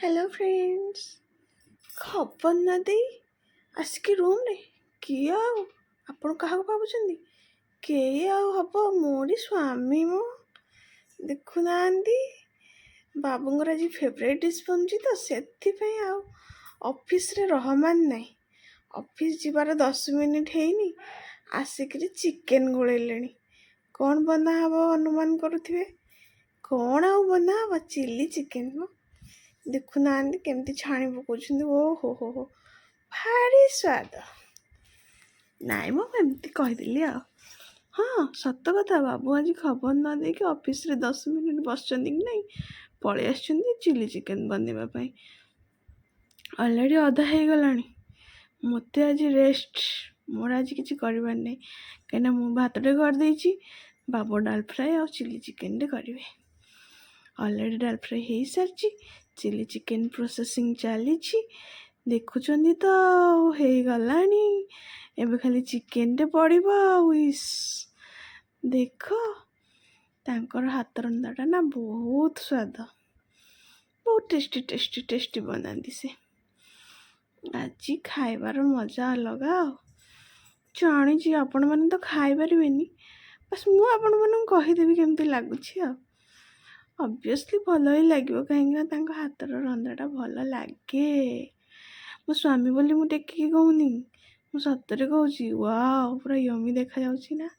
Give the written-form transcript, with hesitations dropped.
Hello friends. खबर ना दे आसिकी room रे किए आपण क्या भावुं किए हम मोरी स्वामी मो देखुना बाबूंर आज फेवरेट डिश बनची तो से ऑफिस रे रहमान नहीं। ऑफिस जीवार 10 मिनिट है आसिक चिकेन गोलेले कौन बना हम अनुमान करुवे कौन आउ बना हम चिली चिकेन मो देखुना केमती छाणी पकाउछन्ती ओ हो भारी स्वाद नाई मो एमती कहीदेली हाँ सत कथा बाबू आज खबर न देकी ऑफिस रे 10 मिनिट बसचंती कि नहीं पलि आछंती चिली चिकेन बनवाई अलरेडी अधा हो गलानी मत आज रेस्ट मोर आज किसी करवार नहीं कहीं मु भातटे करदे बाबू डाल फ्राए और चिली चिकेन करेंगे अलरेडी डाल फ्राए हो सारी चिली चिकेन प्रोसेसिंग चली देखुं तो हो गलानी एबे खाली चिकेन टे पड़िबो विश देख तांकर हाथ रंधाटा ना बहुत स्वाद बहुत टेस्टी टेस्टी टेस्टी बनाती से आज खाइबार मजा अलग जानी आपण मैंने तो खाई पारिबेनी बस मु आपण मानू कहीदेवी केमती लगुच ऑब्वियसली भल ही लगे कहीं हाथर रंधाटा भल लगे मो स्वामी बोली मु टेकिकी कहूनी मु सतरे कहूँ वाओ पूरा यमी देखा जाउची ना।